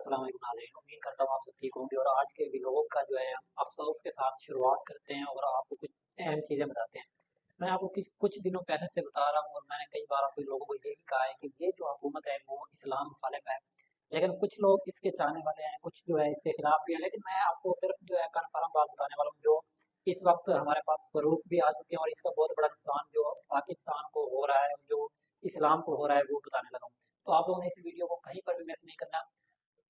अस्सलाम वालेकुम नाज़रीन, उम्मीद करता हूँ आप सब ठीक होंगे। और आज के व्लॉग का जो है अफसोस के साथ शुरुआत करते हैं और आपको कुछ अहम चीज़ें बताते हैं। मैं आपको कुछ दिनों पहले से बता रहा हूँ और मैंने कई बार आपको लोगों को ये भी कहा है कि ये जो हुकूमत है वो इस्लाम मुखालिफ है। लेकिन कुछ लोग इसके चाहने वाले हैं, कुछ जो है इसके खिलाफ भी है। लेकिन मैं आपको सिर्फ जो है कन्फर्म बात बताने वाला हूँ जो इस वक्त हमारे पास प्रूफ भी आ चुके हैं और इसका बहुत बड़ा नुकसान जो पाकिस्तान को हो रहा है, जो इस्लाम को हो रहा है, वो बताने लगा हूँ। तो आप लोगों ने इस वीडियो को कहीं पर भी मिस नहीं करना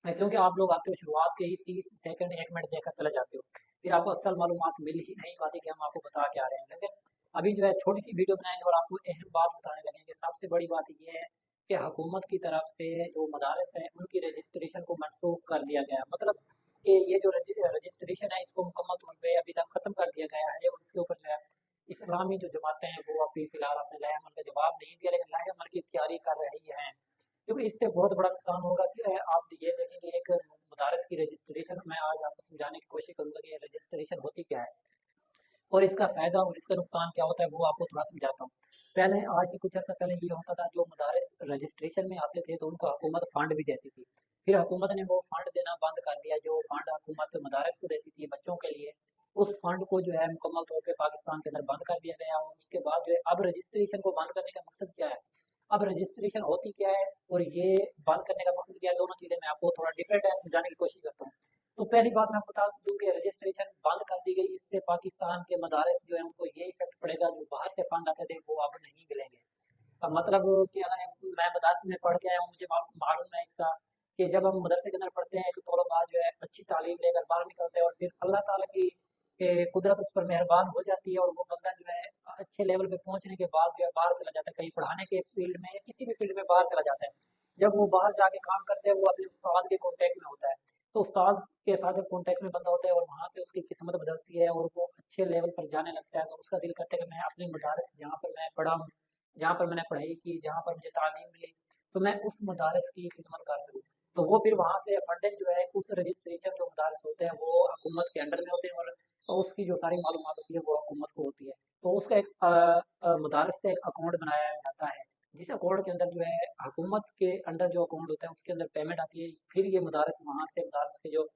है, क्योंकि आप लोग आते हो शुरुआत के ही 30 सेकंड 1 मिनट देखकर चले जाते हो, फिर आपको असल मालूमात मिल ही नहीं पाती कि हम आपको बता क्या रहे हैं। लेकिन अभी जो है छोटी सी वीडियो बनाएंगे और आपको अहम बात बताने लगेंगे। सबसे बड़ी बात ये है कि हुकूमत की तरफ से जो मदारस हैं उनकी रजिस्ट्रेशन को मनसूख कर दिया गया है। मतलब कि ये जो रजिस्ट्रेशन है इसको मुकम्मल तौर पर अभी तक ख़त्म कर दिया गया है और इसके ऊपर जो है इस्लामी जो जमातें हैं वो अभी फ़िलहाल अपने लाए अमल का जवाब नहीं दिया, लेकिन लाए अमल की तैयारी कर रही हैं। क्योंकि इससे बहुत बड़ा नुकसान होगा कि आप ये देखेंगे एक मदारस की रजिस्ट्रेशन, मैं आज आपको समझाने की कोशिश करूंगा कि रजिस्ट्रेशन होती क्या है और इसका फ़ायदा और इसका नुकसान क्या होता है, वो आपको थोड़ा समझाता हूँ। पहले आज से कुछ अर्सा पहले ये होता था, जो मदारस रजिस्ट्रेशन में आते थे तो उनको हुकूमत फ़ंड भी देती थी। फिर हुकूमत ने वो फ़ंड देना बंद कर दिया। जो फ़ंड हुकूमत मदारस को देती थी बच्चों के लिए, उस फंड को जो है मुकम्मल तौर पे पाकिस्तान के अंदर बंद कर दिया गया। और उसके बाद जो है अब रजिस्ट्रेशन को बंद करने का मकसद क्या है, अब रजिस्ट्रेशन होती क्या है और ये बंद करने का मकसद क्या है, दोनों चीज़ें मैं आपको थोड़ा डिफरेंट है समझाने की कोशिश करता हूँ। तो पहली बात मैं आपको बता दूं कि रजिस्ट्रेशन बंद कर दी गई, इससे पाकिस्तान के मदारस जो है उनको ये इफेक्ट पड़ेगा, जो बाहर से फंड आते थे वो अब नहीं मिलेंगे। अब मतलब कि अगर मैं मदरसे में पढ़ के आया हूँ, मुझे मालूम है इसका कि जब हम मदरसे के अंदर पढ़ते हैं तो तलबा जो है अच्छी तालीम लेकर बाहर निकलते हैं और फिर अल्लाह ताला की कुदरत उस पर मेहरबान हो जाती है और वो बंदा जो है अच्छे लेवल पे पहुंचने के बाद जो है बाहर चला जाता है, कहीं पढ़ाने के फील्ड में या किसी भी फील्ड में बाहर चला जाता है। जब वो बाहर जाके काम करते हैं वो अपने उस्ताद के कॉन्टेक्ट में होता है। तो उस्ताद के साथ जब कॉन्टेक्ट में बंदा होता है और वहाँ से उसकी किस्मत बदलती है और वो अच्छे लेवल पर जाने लगता है, तो उसका दिल करता है कि मैं अपने मदारस जहाँ पर मैं पढ़ा हूँ, जहाँ पर मैंने पढ़ाई की, जहाँ पर मुझे तालीम मिली, तो मैं उस मदारस की खिदमत कर सकूँ। तो वो फिर वहाँ से फंडिंग जो है उस रजिस्ट्रेशन जो मदारस होते हैं वो हुकूमत के अंडर में होते हैं और उसकी जो सारी मालूमात होती है वो हुकूमत को होती है। तो उसका एक मदारस का एक अकाउंट बनाया जाता है, जिस अकाउंट के अंदर जो है हुकूमत के अंडर जो अकाउंट होता है उसके अंदर पेमेंट आती है। फिर ये मदारस वहाँ से मदारस के जो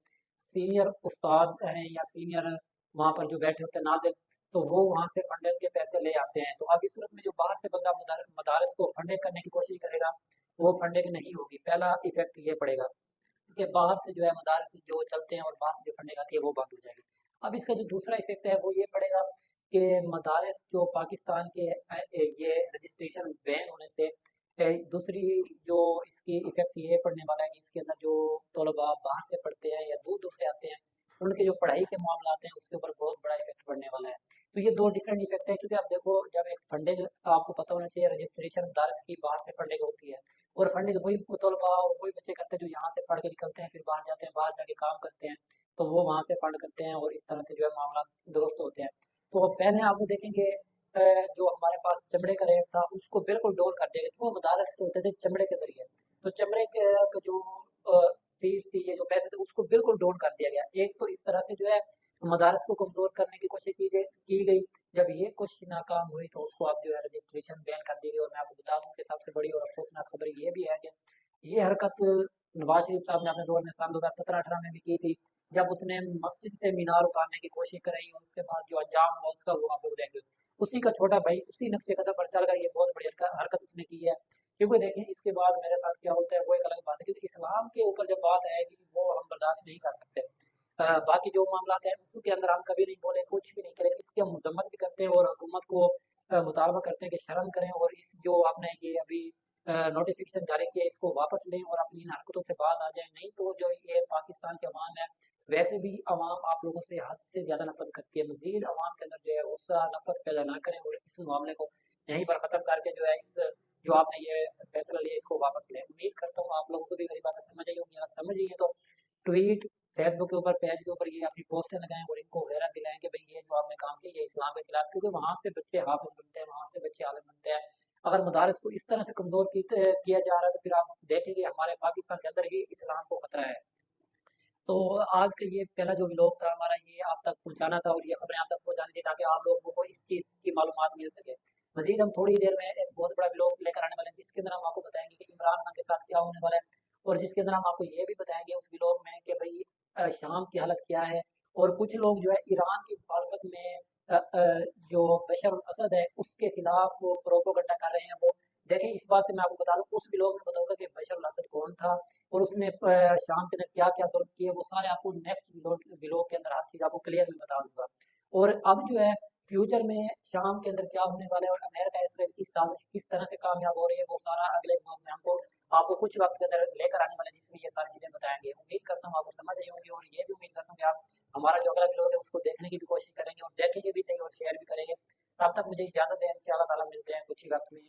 सीनियर उस्ताद हैं या सीनियर वहाँ पर जो बैठे होते हैं नाजिम, तो वो वहाँ से फंडिंग के पैसे ले आते हैं। तो अब इस सूरत में जो बाहर से बंदा मदारस को फंडिंग करने की कोशिश करेगा वो फंडिंग नहीं होगी। पहला इफेक्ट ये पड़ेगा कि बाहर से जो है मदारस जो चलते हैं और बाहर से जो फंडिंग आती है वो बंद हो जाएगी। अब इसका जो दूसरा इफेक्ट है वो ये पड़ेगा कि मदारस जो पाकिस्तान के ये रजिस्ट्रेशन बैन होने से दूसरी जो इसकी इफेक्ट ये पड़ने वाला है कि इसके अंदर जो तलबा बाहर से पढ़ते हैं या दूर दूर से आते हैं उनके जो पढ़ाई के मामला हैं उसके ऊपर बहुत बड़ा इफेक्ट पड़ने वाला है। तो ये दो डिफरेंट इफेक्ट है, क्योंकि आप देखो जब एक फंडिंग, आपको पता होना चाहिए रजिस्ट्रेशन मदारस की बाहर से फंडिंग होती है और फंडिंग वही तलबा और वही बच्चे करते हैं जो यहाँ से पढ़ के निकलते हैं, फिर बाहर जाते हैं, बाहर जाके काम करते हैं, तो वो वहाँ से फंड करते हैं और इस तरह से जो है मामला दुरुस्त होते हैं। तो पहले आपको देखेंगे जो हमारे पास चमड़े का रेट था उसको बिल्कुल डोल कर दिया गया, तो वो मदारस जो होते थे चमड़े के जरिए, तो चमड़े के का जो फीस थी, ये जो पैसे थे उसको बिल्कुल डोल कर दिया गया। एक तो इस तरह से जो है मदारस को कमज़ोर करने की कोशिश की गई। जब ये कोशिश नाकाम हुई तो उसको अब जो है रजिस्ट्रेशन बैन कर दी गई। और मैं आपको बता दूं कि सबसे बड़ी और अफसोसनाक खबर ये भी है कि ये हरकत नवाज शरीफ साहब ने अपने दौर में सन 2017-18 में भी की थी, जब उसने मस्जिद से मीनार उतारने की कोशिश कराई और उसके बाद जो अंजाम हुआ उसका वो आप लोग देंगे। उसी का छोटा भाई उसी नक्शे कदम पर चल कर ये बहुत बड़ी हरकत उसने की है। क्योंकि देखें इसके बाद मेरे साथ क्या होता है वो एक अलग बात है, क्योंकि इस्लाम के ऊपर जब बात आएगी वो हम बर्दाश्त नहीं कर सकते। बाकी जो मामला हैं उसके अंदर हम कभी नहीं बोले, कुछ भी नहीं करें, इसकी हम मजम्मत भी करते हैं और हुकूमत को मुतालबा करते हैं कि शर्म करें और इस जो आपने ये अभी नोटिफिकेशन जारी किया इसको वापस लें और अपनी इन हरकतों से बाज आ जाए। नहीं तो जो ये पाकिस्तान के अवाम है, वैसे भी अवाम आप लोगों से हद से ज़्यादा नफरत करती है, मजीद अवाम के अंदर जो है गुस्सा नफरत पैदा ना करें और इस मामले को यहीं पर ख़त्म करके जो है इस जो आपने ये फैसला लिया इसको वापस लें। उम्मीद करता हूँ आप लोगों को भी मेरी बातें समझ आई होंगी। अगर समझ आई है तो ट्वीट फेसबुक के ऊपर पेज के ऊपर ये अपनी पोस्टें लगाएं और इनको गैरत दिलाएं कि भाई ये जो आपने काम किया ये इस्लाम के खिलाफ, क्योंकि वहाँ से बच्चे हाफिज बनते हैं, वहाँ से बच्चे आलिम बनते हैं। अगर मदारस को इस तरह से कमज़ोर किया जा रहा है तो फिर आप देखेंगे हमारे पाकिस्तान के अंदर ही इस्लाम को खतरा है। तो आज का ये पहला जो व्लॉग था हमारा ये आप तक पहुंचाना था और ये खबरें आप तक पहुंचानी थी ताकि आप लोगों को इस चीज़ की मालूमात मिल सके। मजीद हम थोड़ी देर में एक बहुत बड़ा व्लॉग लेकर आने वाले हैं जिसके अंदर हम आपको बताएंगे कि इमरान खान के साथ क्या होने वाला है और जिसके अंदर हम आपको ये भी बताएंगे उस व्लॉग में कि भाई शाम की हालत क्या है। और कुछ लोग जो है ईरान की मुखालफत में जो बशर अल असद है उसके खिलाफ वो प्रोपोगंडा कर रहे हैं। वो देखें, इस बात से मैं आपको बता दूं, उस व्लॉग में बताऊंगा कि बशर अल असद कौन था और उसने शाम के अंदर क्या क्या जुल्म किए, वो सारे आपको नेक्स्ट व्लॉग के अंदर हर चीज़ आपको क्लियर में बता दूंगा। और अब जो है फ्यूचर में शाम के अंदर क्या होने वाला है और अमेरिका इसराइल की साजिश किस तरह से कामयाब हो रही है, वो सारा अगले ब्लॉग में हमको आपको कुछ वक्त के अंदर लेकर आने वाला है, जिसमें ये सारी चीज़ें बताएंगे। उम्मीद करता हूँ आपको समझ आई होंगी और ये भी उम्मीद करता हूँ कि आप हमारा जो अगला व्लॉग है उसको देखने की भी कोशिश करेंगे और देखेंगे भी सही और शेयर भी करेंगे। तब तक मुझे इजाज़त दें, इंशाअल्लाह ताला मिलते हैं कुछ ही वक्त में